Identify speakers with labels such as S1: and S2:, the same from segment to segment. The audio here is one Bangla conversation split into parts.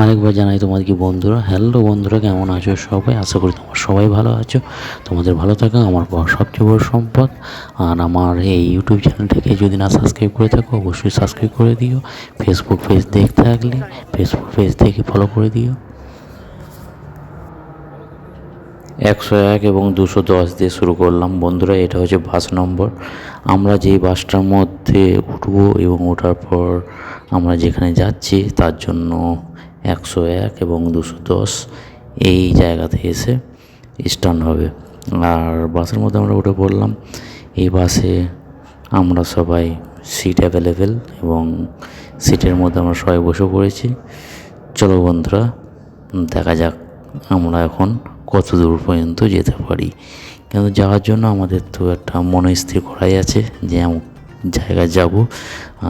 S1: আরেকবার জানাই তোমাদেরকে বন্ধুরা, হ্যালো বন্ধুরা, কেমন আছো সবাই? আশা করি তোমরা সবাই ভালো আছো। তোমাদের ভালো থাকা আমার সবচেয়ে বড় সম্পদ। আর আমার এই ইউটিউব চ্যানেলটাকে যদি না সাবস্ক্রাইব করে থাকো অবশ্যই সাবস্ক্রাইব করে দিও। ফেসবুক পেজ দেখতে থাকলে ফেসবুক পেজ থেকে ফলো করে দিও। 101 এবং 210 দিয়ে শুরু করলাম বন্ধুরা। এটা হচ্ছে বাস নম্বর। আমরা যেই বাসটার মধ্যে উঠবো এবং ওঠার পর আমরা যেখানে যাচ্ছি তার জন্য 101 এবং 210 এই জায়গাতে এসে স্ট্যান্ড হবে। আর বাসের মধ্যে আমরা উঠে পড়লাম। এই বাসে আমরা সবাই সিট অ্যাভেলেবেল এবং সিটের মধ্যে আমরা সবাই বসে পড়েছি। চলো বন্ধুরা, দেখা যাক আমরা এখন কত দূর পর্যন্ত যেতে পারি। কিন্তু যাওয়ার জন্য আমাদের তো একটা মনস্থির করাই আছে যে এমন জায়গায় যাব।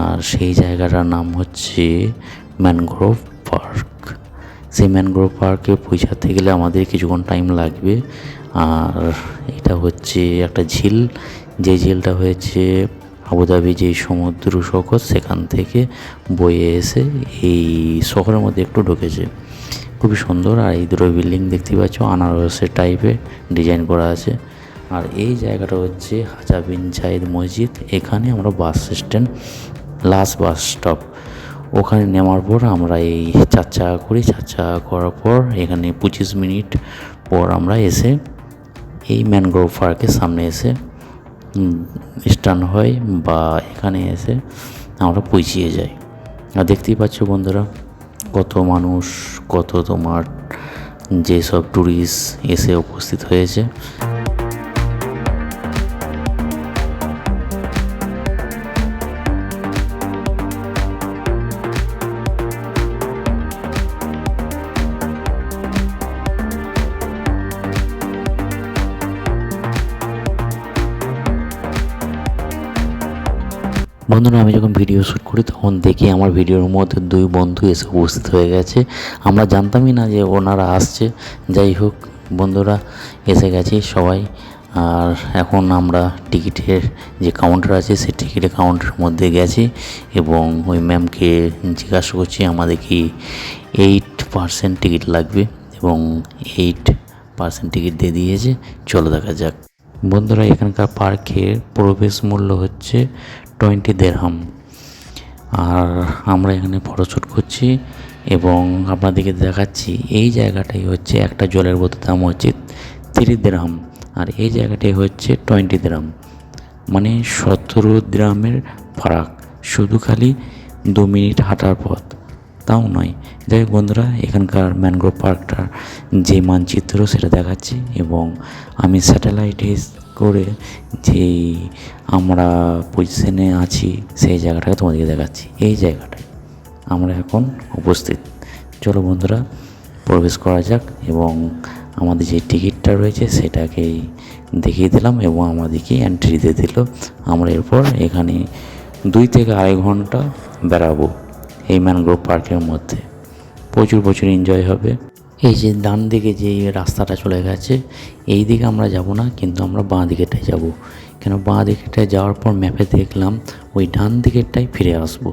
S1: আর সেই জায়গাটার নাম হচ্ছে ম্যানগ্রোভ পার্ক। সেই ম্যানগ্রোভ পার্কে পৌঁছাতে গেলে আমাদের কিছুক্ষণ টাইম লাগবে। আর এটা হচ্ছে একটা ঝিল, যে ঝিলটা হয়েছে আবুধাবি যেই সমুদ্র সৈকত সেখান থেকে বয়ে এসে এই শহরের মধ্যে একটু ঢুকেছে। খুবই সুন্দর। আর এই দুটো বিল্ডিং দেখতে পাচ্ছ আনারসের টাইপের ডিজাইন করা আছে। আর এই জায়গাটা হচ্ছে হাজা বিন জায়েদ মসজিদ। এখানে আমরা bus stand, last bus stop, ওখানে নেওয়ার পর আমরা এই 4 চাকা করি। 4 চাকা করার পর এখানে 25 মিনিট পর আমরা এসে এই ম্যানগ্রোভ পার্কের সামনে এসে স্ট্যান্ড হয় বা এখানে এসে আমরা পৌঁছিয়ে যাই। আর দেখতেই পাচ্ছ বন্ধুরা কত মানুষ, কত তোমার যেসব ট্যুরিস্ট এসে উপস্থিত হয়েছে। বন্ধুরা, আমি যখন ভিডিও শ্যুট করি তখন দেখি আমার ভিডিওর মধ্যে 2 বন্ধু এসে উপস্থিত হয়ে গেছে। আমরা জানতামই না যে ওনারা আসছে। যাই হোক বন্ধুরা, এসে গেছি সবাই। আর এখন আমরা টিকিটের যে কাউন্টার আছে সেই টিকিটের কাউন্টারের মধ্যে গেছি এবং ওই ম্যামকে জিজ্ঞাসা করছি আমাদের কি 8% টিকিট লাগবে এবং 8% টিকিট দিয়ে দিয়েছে। চলো দেখা যাক বন্ধুরা। এখানকার পার্কের প্রবেশ মূল্য হচ্ছে 20 দিরহাম। আর আমরা এখানে ফটোশ্যুট করছি এবং আপনাদেরকে দেখাচ্ছি এই জায়গাটাই হচ্ছে একটা জলের বোতল দাম হচ্ছে 30 দিরহাম। আর এই জায়গাটাই হচ্ছে 20 দিরহাম, মানে 17 দিরহামের ফারাক, শুধু খালি 2 মিনিট হাঁটার পথ, তাও নয়। যাই হোক বন্ধুরা, এখানকার ম্যানগ্রোভ পার্কটার যে মানচিত্র সেটা দেখাচ্ছি এবং আমি স্যাটেলাইটে করে যেই আমরা পজিশনে আছি সেই জায়গাটাকে তোমাদেরকে দেখাচ্ছি। এই জায়গাটায় আমরা এখন উপস্থিত। চলো বন্ধুরা, প্রবেশ করা যাক এবং আমাদের যে টিকিটটা রয়েছে সেটাকেই দেখিয়ে দিলাম এবং আমাদেরকে এন্ট্রি দিয়ে দিল। আমরা এরপর এখানে 2 থেকে 2.5 ঘন্টা বেড়াবো এই ম্যানগ্রোভ পার্কের মধ্যে। প্রচুর এনজয় হবে। এই যে ডান দিকে যে রাস্তাটা চলে গেছে এই দিকে আমরা যাব না, কিন্তু আমরা বাঁ দিকেটাই যাব। কেন বাঁ দিকেটায় যাওয়ার পর ম্যাপে দেখলাম ওই ডান দিকেরটাই ফিরে আসব।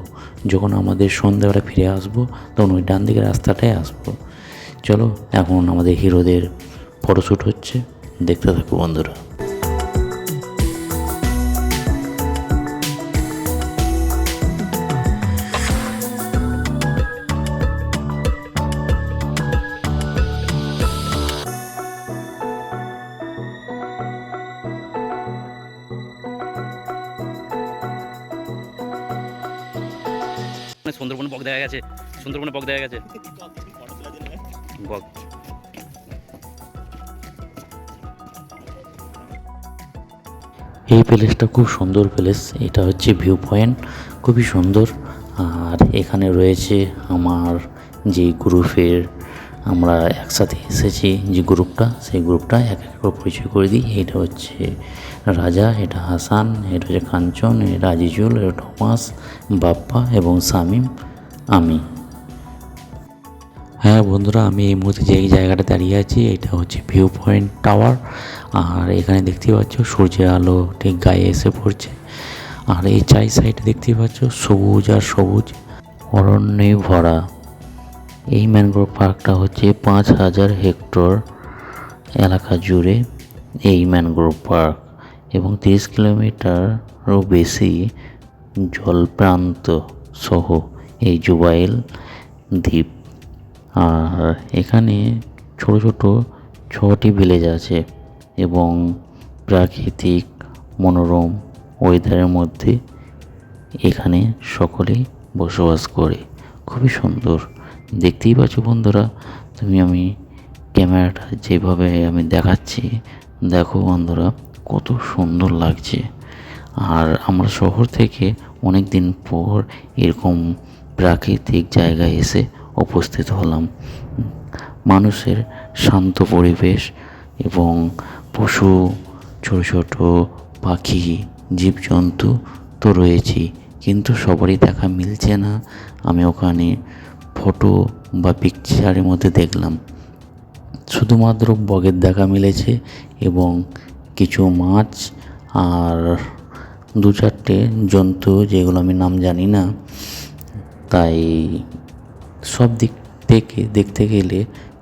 S1: যখন আমাদের সন্ধ্যাবেলা ফিরে আসব তখন ওই ডান দিকের রাস্তাটাই আসবো। চলো, এখন আমাদের হিরোদের ফটোশ্যুট হচ্ছে, দেখতে থাকো বন্ধুরা।
S2: সুন্দরবনে বক দেখা গেছে, সুন্দরবনে বক দেখা গেছে বক।
S1: এই প্লেসটা খুব সুন্দর প্লেস। এটা হচ্ছে ভিউ পয়েন্ট, খুবই সুন্দর। আর এখানে রয়েছে আমার যে গ্রুপের আমরা একসাথে এসেছি যে গ্রুপটা, সেই গ্রুপটা এক এক করে পরিচয় করে দিই। এটা হচ্ছে রাজা, এটা হাসান, এটা হচ্ছে কাঞ্চন, এটা আজিজুল, এটা টমাস, বাপ্পা এবং শামিম, আমি। হ্যাঁ বন্ধুরা, আমি এই মুহূর্তে যে জায়গাটা দাঁড়িয়ে আছি এটা হচ্ছে ভিউ পয়েন্ট টাওয়ার। আর এখানে দেখতে পাচ্ছ সূর্যের আলো ঠিক গায়ে এসে পড়ছে। আর এই চাই সাইডে দেখতে পাচ্ছ সবুজ আর সবুজ অরণ্যে ভরা। এই ম্যানগ্রোভ পার্কটা হচ্ছে 5,000 হেক্টর এলাকা জুড়ে এই ম্যানগ্রোভ পার্ক এবং 30 কিলোমিটারও বেশি জলপ্রান্ত সহ এই জুবাইল দ্বীপ। আর এখানে ছোট ছোট 6টি ভিলেজ আছে এবং প্রাকৃতিক মনোরম ওয়েদারের মধ্যে এখানে সকলেই বসবাস করে। খুবই সুন্দর দেখতেই পাচ্ছ বন্ধুরা আমি ক্যামেরাটা যেভাবে আমি দেখাচ্ছি, দেখো বন্ধুরা কত সুন্দর লাগছে। আর আমরা শহর থেকে অনেক দিন পর এরকম প্রাকৃতিক জায়গায় এসে উপস্থিত হলাম। মানুষের শান্ত পরিবেশ এবং পশু, ছোট ছোট পাখি, জীবজন্তু তো রয়েছেই, কিন্তু সবারই দেখা মিলছে না। আমি ওখানে ফটো বা পিকচারের মধ্যে দেখলাম শুধুমাত্র বগের দেখা মিলেছে এবং কিছু মাছ আর 2-4টে জন্তু যেগুলো আমি নাম জানি না। তাই সব দিক থেকে দেখতে গেলে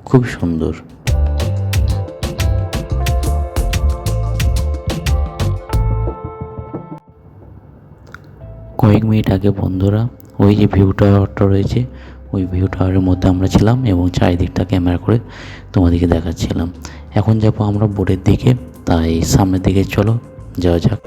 S1: খুব সুন্দর। কয়েক মিনিট আগে বন্ধুরা ওই যে ভিউ টাওয়ারটা রয়েছে, ওই ভিউ টাওয়ারের মধ্যে আমরা ছিলাম এবং চারিদিকটা ক্যামেরা করে তোমাদেরকে দেখাচ্ছিলাম। এখন যাবো আমরা বোটের দিকে, তাই সামনের দিকে চলো যাওয়া যাক।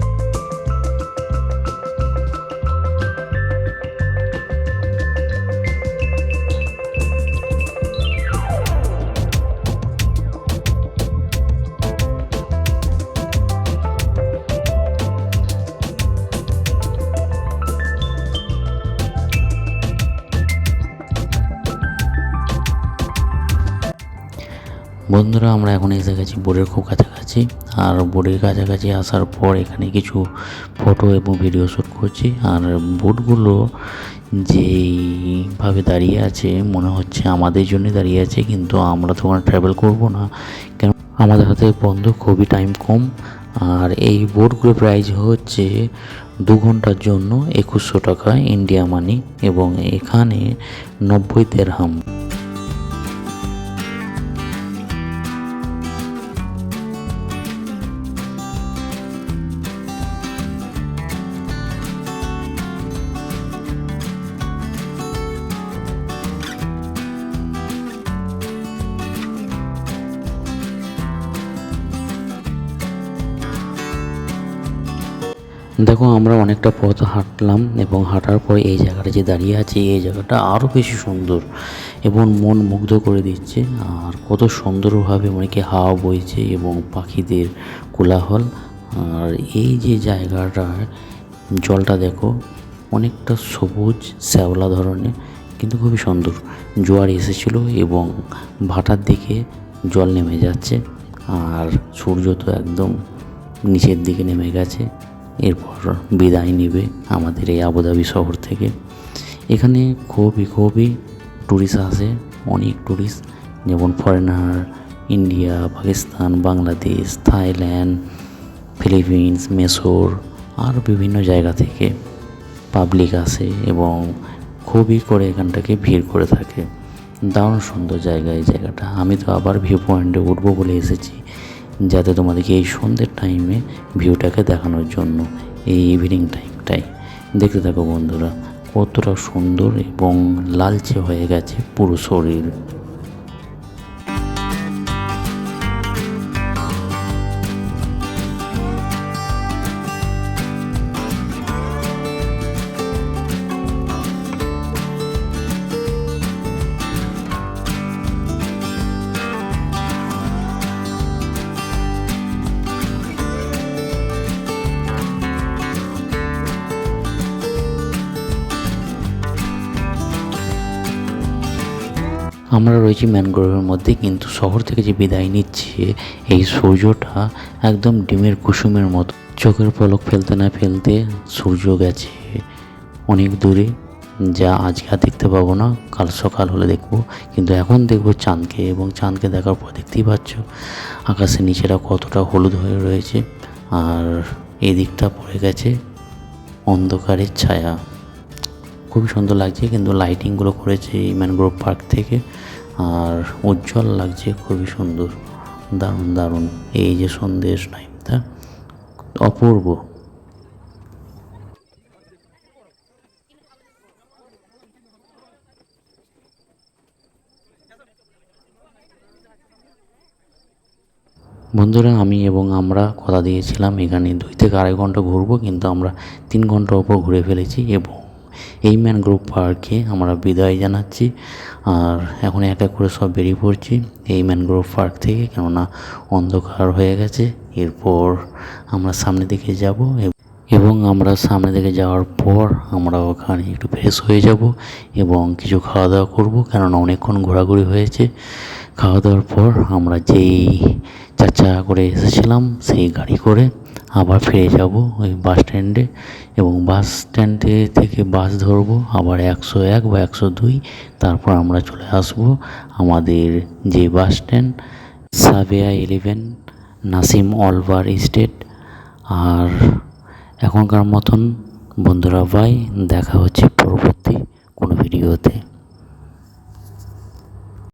S1: বন্ধুরা আমরা এখন এসে গেছি বোর্ডের খুব কাছাকাছি। আর বোর্ডের কাছাকাছি আসার পর এখানে কিছু ফটো এবং ভিডিও শ্যুট করছি। আর বোটগুলো যেইভাবে দাঁড়িয়ে আছে মনে হচ্ছে আমাদের জন্য দাঁড়িয়ে আছে, কিন্তু আমরা তো ওখানে ট্রাভেল করবো না, কেন আমাদের হাতে বন্ধ, খুবই টাইম কম। আর এই বোটগুলোর প্রাইস হচ্ছে 2 ঘন্টার জন্য 2100 টাকা ইন্ডিয়া মানি এবং এখানে 90 দিরহাম। দেখো আমরা অনেকটা পথ হাঁটলাম এবং হাঁটার পর এই জায়গাটা যে দাঁড়িয়ে আছে, এই জায়গাটা আরও বেশি সুন্দর এবং মন মুগ্ধ করে দিচ্ছে। আর কত সুন্দরভাবে অনেকে হাওয়া বইছে এবং পাখিদের কোলাহল। আর এই যে জায়গাটার জলটা দেখো অনেকটা সবুজ শ্যাওলা ধরনের, কিন্তু খুবই সুন্দর। জোয়ার এসেছিলো এবং ভাটার দিকে জল নেমে যাচ্ছে আর সূর্য তো একদম নিচের দিকে নেমে গেছে। এরপর বিদায় নেবে আমাদের এই আবুধাবি শহর থেকে। এখানে খুবই ট্যুরিস্ট আসে, অনেক ট্যুরিস্ট, যেমন foreigner, India, Pakistan, Bangladesh, Thailand, Philippines, মেসোর আর বিভিন্ন জায়গা থেকে পাবলিক আসে এবং খুবই করে এখানটাকে ভিড় করে থাকে। দারুণ সুন্দর জায়গা এই জায়গাটা। আমি তো আবার ভিউ পয়েন্টে উঠবো বলে এসেছি, যাতে তোমাদেরকে এই সন্ধ্যের টাইমে ভিউটাকে দেখানোর জন্য, এই ইভিনিং টাইমটাই। দেখতে থাকো বন্ধুরা কতটা সুন্দর এবং লালচে হয়ে গেছে পুরো শরীর। আমরা রয়েছি ম্যানগ্রোভের মধ্যে, কিন্তু শহর থেকে যে বিদায় নিচ্ছে এই সূর্যটা একদম ডিমের কুসুমের মতো। চোখের পলক ফেলতে না ফেলতে সূর্য গেছে অনেক দূরে, যা আজকে আর দেখতে পাবো না, কাল সকাল হলে দেখবো। কিন্তু এখন দেখবো চাঁদকে, এবং চাঁদকে দেখার পর দেখতেই পাচ্ছ আকাশের নিচেরা কতটা হলুদ হয়ে রয়েছে আর এদিকটা পড়ে গেছে অন্ধকারের ছায়া। খুবই সুন্দর লাগছে, কিন্তু লাইটিংগুলো করেছে এই ম্যানগ্রোভ পার্ক থেকে, আর উজ্জ্বল লাগছে, খুবই সুন্দর, দারুণ দারুণ। এই যে সন্ধ্যের টাইমটা অপূর্ব। বন্ধুরা, আমি এবং আমরা কথা দিয়েছিলাম এখানে 2 থেকে 2.5 ঘন্টা ঘুরবো, কিন্তু আমরা 3 ঘন্টার ওপর ঘুরে ফেলেছি এবং এই ম্যানগ্রোভ পার্কে আমরা বিদায় জানাচ্ছি। আর এখন এক এক করে সব বেরিয়ে পড়ছি এই ম্যানগ্রোভ পার্ক থেকে, কেননা অন্ধকার হয়ে গেছে। এরপর আমরা সামনের দিকে যাব এবং আমরা সামনে দিকে যাওয়ার পর আমরা ওখানে একটু ফ্রেশ হয়ে যাব এবং কিছু খাওয়া দাওয়া করবো, কেননা অনেকক্ষণ ঘোরাঘুরি হয়েছে। খাওয়া দাওয়ার পর আমরা যেই 4 চাকা করে এসেছিলাম সেই গাড়ি করে আবার ফিরে যাব ওই বাস স্ট্যান্ডে, এবং বাস স্ট্যান্ডে থেকে বাস ধরবো আবার 101 বা 102, তারপর আমরা চলে আসব আমাদের যে বাস স্ট্যান্ড সাবেয়া 11 নাসিম অলভার স্টেট। আর এখনকার মতন বন্ধুরা, বাই, দেখা হচ্ছে পরবর্তী কোনো ভিডিওতে।